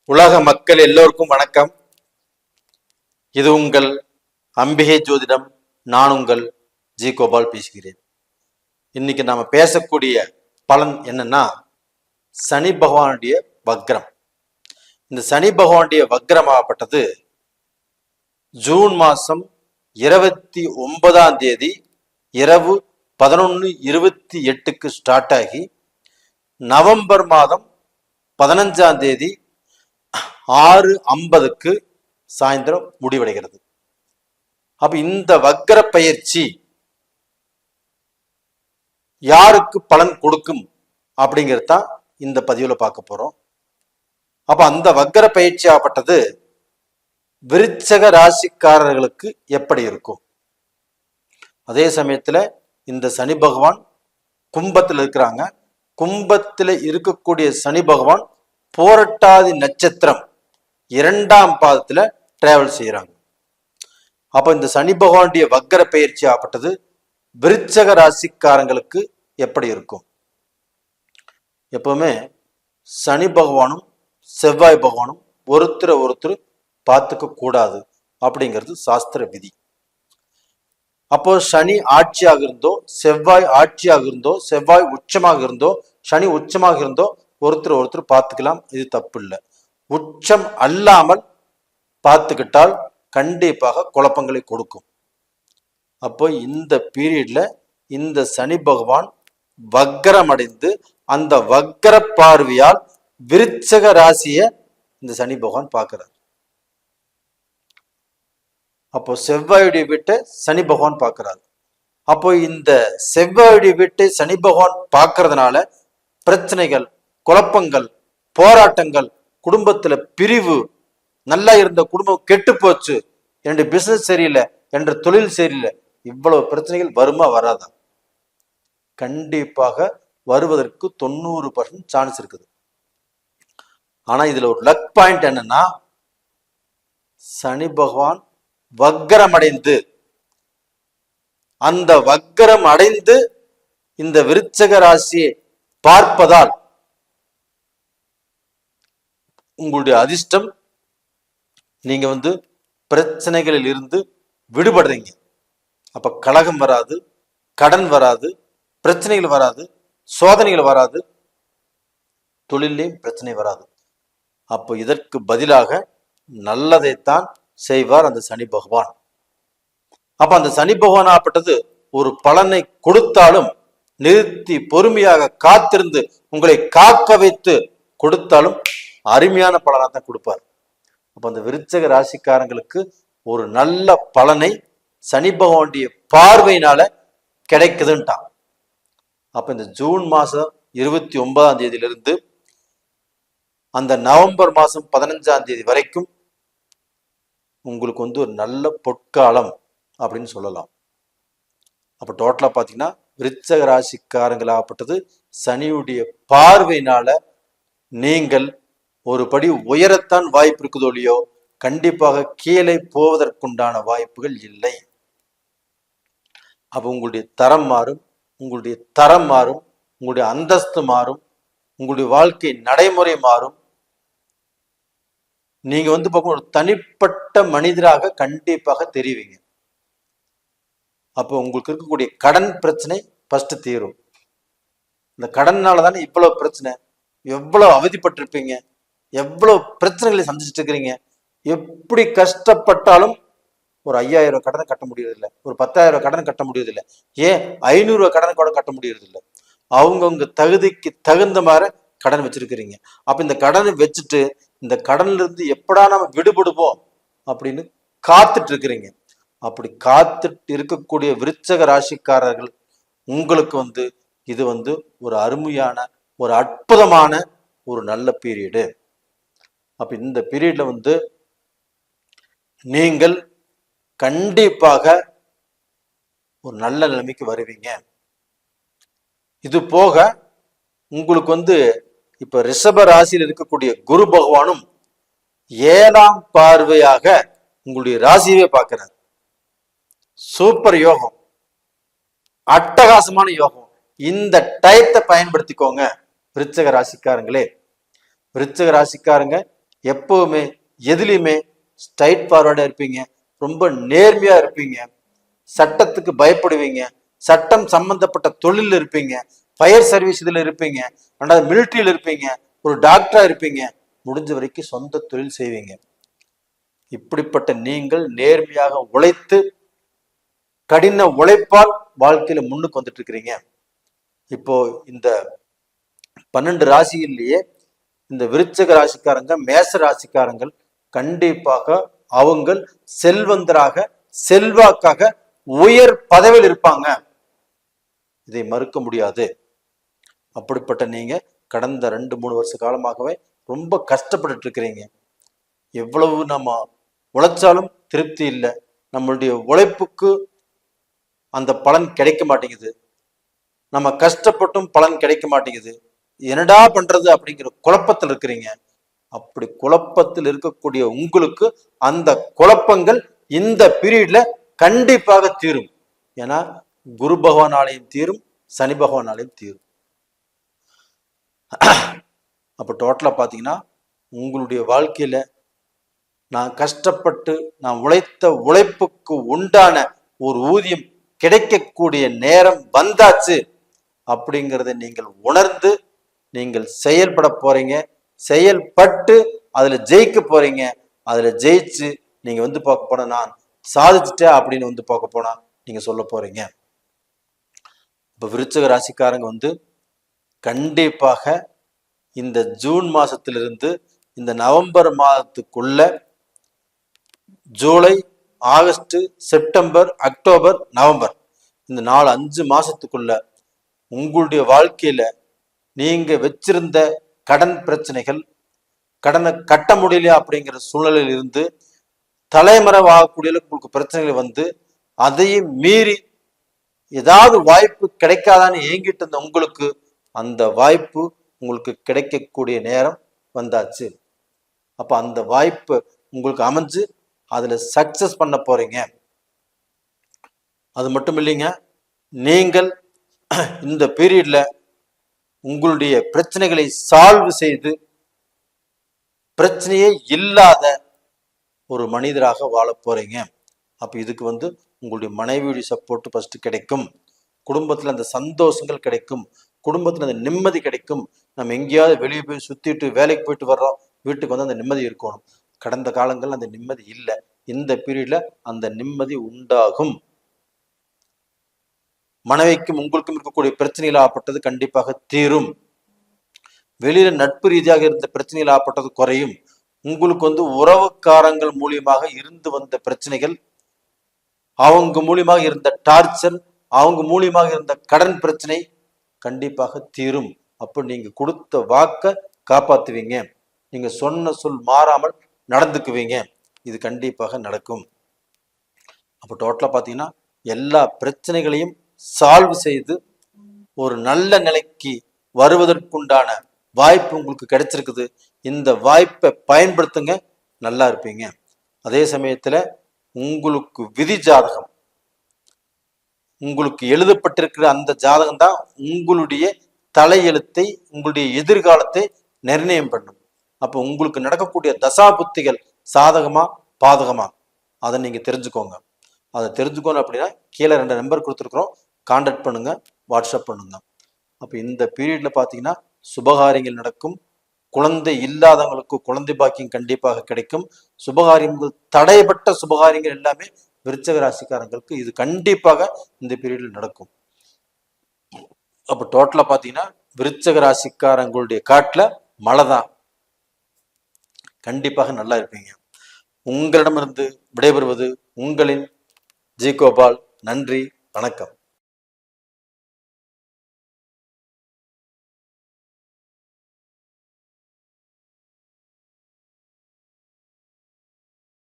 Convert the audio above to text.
உலக மக்கள் எல்லோருக்கும் வணக்கம். இது உங்கள் அம்பிகை ஜோதிடம். நான் உங்கள் ஜி கோபால் பேசுகிறேன். இன்னைக்கு நாம பேசக்கூடிய பலன் என்னன்னா, சனி பகவானுடைய வக்ரம். இந்த சனி பகவானுடைய வக்ரமாகப்பட்டது ஜூன் மாசம் 29 இரவு 11:28 ஸ்டார்ட் ஆகி நவம்பர் மாதம் 15 6:50 சாயந்தரம் முடிவடைகிறது. அப்ப இந்த வக்ர பயிற்சி யாருக்கு பலன் கொடுக்கும் அப்படிங்கிறதான் இந்த பதிவுல பார்க்க போறோம். அப்ப அந்த வக்ர பயிற்சி ஆகப்பட்டது விருச்சக ராசிக்காரர்களுக்கு எப்படி இருக்கும்? அதே சமயத்துல இந்த சனி பகவான் கும்பத்தில் இருக்கிறாங்க. கும்பத்தில் இருக்கக்கூடிய சனி பகவான் போரட்டாதி நட்சத்திரம் 2ஆம் பாதத்துல டிராவல் செய்யறாங்க. அப்ப இந்த சனி பகவானுடைய வக்ர பயிற்சி ஆகப்பட்டது விருச்சக ராசிக்காரங்களுக்கு எப்படி இருக்கும்? எப்பவுமே சனி பகவானும் செவ்வாய் பகவானும் ஒருத்தர் பார்த்துக்க கூடாது அப்படிங்கிறது சாஸ்திர விதி. அப்போ சனி ஆட்சியாக இருந்தோ, செவ்வாய் ஆட்சியாக இருந்தோ, செவ்வாய் உச்சமாக இருந்தோ, சனி உச்சமாக இருந்தோ ஒருத்தர் பார்த்துக்கலாம். இது தப்பு இல்லை. உச்சம் அல்லாமல் பார்த்துக்கிட்டால் கண்டிப்பாக குழப்பங்களை கொடுக்கும். அப்போ இந்த பீரியட்ல இந்த சனி பகவான் வக்ரம் அடைந்து அந்த வக்ர பார்வையால் விருச்சக ராசியை இந்த சனி பகவான் பார்க்கிறார். அப்போ செவ்வாயுடைய வீட்டை சனி பகவான் பார்க்கிறார். அப்போ இந்த செவ்வாயுடைய வீட்டை சனி பகவான் பார்க்கறதுனால பிரச்சனைகள், குழப்பங்கள், போராட்டங்கள், குடும்பத்துல பிரிவு, நல்லா இருந்த குடும்பம் கெட்டு போச்சு, என்ற பிசினஸ் சரியில்லை, என்ற தொழில் சரியில்லை, இவ்வளவு பிரச்சனைகள் வருமா வராதா? கண்டிப்பாக வருவதற்கு 90% சான்ஸ் இருக்குது. ஆனா இதுல ஒரு லக் பாயிண்ட் என்னன்னா, சனி பகவான் வக்ரம் அடைந்து அந்த வக்ரம் அடைந்து இந்த விருச்சக ராசியை பார்ப்பதால் உங்களுடைய அதிர்ஷ்டம், நீங்க பிரச்சனைகளில் இருந்து விடுபடுறீங்க. அப்ப கலகம் வராது, கடன் வராது, பிரச்சனைகள் வராது, சோதனைகள் வராது, தொழிலையும் பிரச்சனை வராது. அப்போ இதற்கு பதிலாக நல்லதைத்தான் செய்வார் அந்த சனி பகவான். அப்ப அந்த சனி பகவான் ஆப்பட்டது ஒரு பலனை கொடுத்தாலும் நிறுத்தி பொறுமையாக காத்திருந்து உங்களை காக்க வைத்து கொடுத்தாலும் அருமையான பலனா தான் கொடுப்பார். அப்ப அந்த விருச்சக ராசிக்காரங்களுக்கு ஒரு நல்ல பலனை சனி பகவானுடைய பார்வையினால கிடைக்குதுன்ட்டான். அப்ப இந்த ஜூன் மாசம் 29 அந்த நவம்பர் மாசம் 15 வரைக்கும் உங்களுக்கு ஒரு நல்ல பொற்காலம் அப்படின்னு சொல்லலாம். அப்ப டோட்டலா பாத்தீங்கன்னா விருச்சக ராசிக்காரங்களாகப்பட்டது சனியுடைய பார்வையினால நீங்கள் ஒரு படி உயரத்தான் வாய்ப்பு இருக்குதோ இல்லையோ, கண்டிப்பாக கீழே போவதற்குண்டான வாய்ப்புகள் இல்லை. அப்ப உங்களுடைய தரம் மாறும், உங்களுடைய தரம் மாறும், உங்களுடைய அந்தஸ்து மாறும், உங்களுடைய வாழ்க்கை நடைமுறை மாறும். நீங்க பார்க்க ஒரு தனிப்பட்ட மனிதராக கண்டிப்பாக தெரிவிங்க. அப்போ உங்களுக்கு இருக்கக்கூடிய கடன் பிரச்சனை ஃபர்ஸ்ட் தீரும். இந்த கடன்னால தானே இவ்வளவு பிரச்சனை, எவ்வளவு அவதிப்பட்டிருப்பீங்க, எவ்வளவு பிரச்சனைகளை சந்திச்சுட்டு இருக்கிறீங்க. எப்படி கஷ்டப்பட்டாலும் ஒரு 5000 கடனை கட்ட முடியறதில்லை, ஒரு 10,000 கடனை கட்ட முடியறதில்லை, ஏன் 500 கடனை கூட கட்ட முடியறதில்லை. அவங்கவுங்க தகுதிக்கு தகுந்த மாதிரி கடன் வச்சிருக்கிறீங்க. அப்ப இந்த கடனை வச்சுட்டு இந்த கடன்ல இருந்து எப்படா நம்ம விடுபடுவோம் அப்படின்னு காத்துட்டு இருக்கிறீங்க. அப்படி காத்துட்டு இருக்கக்கூடிய விருச்சக ராசிக்காரர்கள் உங்களுக்கு இது ஒரு அருமையான, ஒரு அற்புதமான ஒரு நல்ல பீரியடு. அப்ப இந்த பீரியட்ல நீங்கள் கண்டிப்பாக ஒரு நல்ல நிலைமைக்கு வருவீங்க. இது போக உங்களுக்கு இப்ப ரிஷப ராசியில் இருக்கக்கூடிய குரு பகவானும் 7ஆம் பார்வையாக உங்களுடைய ராசியவே பார்க்கிறார். சூப்பர் யோகம், அட்டகாசமான யோகம். இந்த டயத்தை பயன்படுத்திக்கோங்க விருச்சக ராசிக்காரங்களே. விருச்சக ராசிக்காரங்க எப்பவுமே எதுலையுமே ஸ்ட்ரைட் ஃபார்வர்டா இருப்பீங்க, ரொம்ப நேர்மையா இருப்பீங்க, சட்டத்துக்கு பயப்படுவீங்க, சட்டம் சம்பந்தப்பட்ட தொழில் இருப்பீங்க, ஃபயர் சர்வீஸ் இதுல இருப்பீங்க, ரெண்டாவது மிலிட்ரியில் இருப்பீங்க, ஒரு டாக்டரா இருப்பீங்க, முடிஞ்ச வரைக்கும் சொந்த தொழில் செய்வீங்க. இப்படிப்பட்ட நீங்கள் நேர்மையாக உழைத்து கடின உழைப்பால் வாழ்க்கையில முன்னுக்கு வந்துட்டு இருக்கிறீங்க. இப்போ இந்த 12 ராசியிலேயே இந்த விருச்சக ராசிக்காரங்க, மேச ராசிக்காரங்கள் கண்டிப்பாக அவங்க செல்வந்தராக, செல்வாக்காக, உயர் பதவியில் இருப்பாங்க. இதை மறுக்க முடியாது. அப்படிப்பட்ட நீங்க கடந்த 2-3 வருஷ காலமாகவே ரொம்ப கஷ்டப்பட்டு இருக்கிறீங்க. எவ்வளவு நம்ம உழைச்சாலும் திருப்தி இல்லை. நம்மளுடைய உழைப்புக்கு அந்த பலன் கிடைக்க மாட்டேங்குது. நம்ம கஷ்டப்பட்டும் பலன் கிடைக்க மாட்டேங்குது. என்னடா பண்றது அப்படிங்கிற குழப்பத்தில் இருக்கிறீங்க. அப்படி குழப்பத்தில் இருக்கக்கூடிய உங்களுக்கு அந்த குழப்பங்கள் இந்த பீரியட்ல கண்டிப்பாக தீரும். ஏன்னா குரு பகவானாலையும் தீரும், சனி பகவானாலையும் தீரும். அப்ப டோட்டலா பாத்தீங்கன்னா உங்களுடைய வாழ்க்கையில நான் கஷ்டப்பட்டு நான் உழைத்த உழைப்புக்கு உண்டான ஒரு ஊதியம் கிடைக்கக்கூடிய நேரம் வந்தாச்சு அப்படிங்கிறத நீங்கள் உணர்ந்து நீங்கள் செயல்பட போறீங்க. செயல்பட்டு அதுல ஜெயிக்க போறீங்க. அதுல ஜெயிச்சு நீங்க பார்க்க போனா நான் சாதிச்சுட்டேன் அப்படின்னு பார்க்க போனா நீங்க சொல்ல போறீங்க. இப்ப விருச்சக ராசிக்காரங்க கண்டிப்பாக இந்த ஜூன் மாசத்திலிருந்து இந்த நவம்பர் மாதத்துக்குள்ள July, August, September, October, November இந்த 4-5 மாசத்துக்குள்ள உங்களுடைய வாழ்க்கையில நீங்க வச்சிருந்த கடன் பிரச்சனைகள், கடனை கட்ட முடியல அப்படிங்கிற சூழ்நிலையில் இருந்து தலைமறைவாகக்கூடிய உங்களுக்கு பிரச்சனைகள் அதையும் மீறி ஏதாவது வாய்ப்பு கிடைக்காதான்னு ஏங்கிட்டு இருந்த உங்களுக்கு அந்த வாய்ப்பு உங்களுக்கு கிடைக்கக்கூடிய நேரம் வந்தாச்சு. அப்ப அந்த வாய்ப்பு உங்களுக்கு அமைஞ்சு அதுல சக்சஸ் பண்ண போறீங்க. அது மட்டும் இல்லைங்க, நீங்கள் இந்த பீரியட்ல உங்களுடைய பிரச்சனைகளை சால்வ் செய்து பிரச்சனையே இல்லாத ஒரு மனிதராக வாழ போறீங்க. அப்ப இதுக்கு உங்களுடைய மனைவியுடைய சப்போர்ட் ஃபர்ஸ்ட் கிடைக்கும். குடும்பத்துல அந்த சந்தோஷங்கள் கிடைக்கும், குடும்பத்துல அந்த நிம்மதி கிடைக்கும். நம்ம எங்கேயாவது வெளியே போய் சுத்திட்டு வேலைக்கு போயிட்டு வர்றோம், வீட்டுக்கு அந்த நிம்மதி இருக்கணும். கடந்த காலங்கள் அந்த நிம்மதி இல்லை. இந்த பீரியட்ல அந்த நிம்மதி உண்டாகும். மனைவிக்கும் உங்களுக்கும் இருக்கக்கூடிய பிரச்சனைகள் ஆப்பட்டது கண்டிப்பாக தீரும். வெளியில நட்பு ரீதியாக இருந்த பிரச்சனைகள் ஆப்பட்டது குறையும். உங்களுக்கு உறவுக்காரங்கள் மூலியமாக இருந்து வந்த பிரச்சனைகள், அவங்க மூலியமாக இருந்த டார்ச்சர், அவங்க மூலியமாக இருந்த கடன் பிரச்சனை கண்டிப்பாக தீரும். அப்ப நீங்க கொடுத்த வாக்க காப்பாத்துவீங்க. நீங்க சொன்ன சொல் மாறாமல் நடந்துக்குவீங்க. இது கண்டிப்பாக நடக்கும். அப்ப டோட்டலா பாத்தீங்கன்னா எல்லா பிரச்சனைகளையும் சால்வ் செய்து ஒரு நல்ல நிலைக்கு வருவதற்குண்டான வாய்ப்பு உங்களுக்கு கிடைச்சிருக்குது. இந்த வாய்ப்பை பயன்படுத்துங்க, நல்லா இருப்பீங்க. அதே சமயத்துல உங்களுக்கு விதி ஜாதகம், உங்களுக்கு எழுதப்பட்டிருக்கிற அந்த ஜாதகம் தான் உங்களுடைய தலையெழுத்தை, உங்களுடைய எதிர்காலத்தை நிர்ணயம் பண்ணும். அப்போ உங்களுக்கு நடக்கக்கூடிய தசா புத்திகள் சாதகமா பாதகமா அதை நீங்க தெரிஞ்சுக்கோங்க. அதை தெரிஞ்சுக்கணும் அப்படின்னா கீழே 2 நம்பர் கொடுத்துருக்குறோம், கான்டாக்ட் பண்ணுங்க, வாட்ஸ்அப் பண்ணுங்க. அப்ப இந்த பீரியட்ல பாத்தீங்கன்னா சுபகாரியங்கள் நடக்கும். குழந்தை இல்லாதவங்களுக்கு குழந்தை பாக்கியம் கண்டிப்பாக கிடைக்கும். சுபகாரியங்கள், தடைப்பட்ட சுபகாரியங்கள் எல்லாமே விருச்சக ராசிக்காரங்களுக்கு இது கண்டிப்பாக இந்த பீரியட்ல நடக்கும். அப்ப டோட்டலா பாத்தீங்கன்னா விருச்சக ராசிக்காரங்களுடைய காட்டுல மழை தான். கண்டிப்பாக நல்லா இருப்பீங்க. உங்களிடமிருந்து விடைபெறுவது உங்களின் ஜி கோபால். நன்றி, வணக்கம்.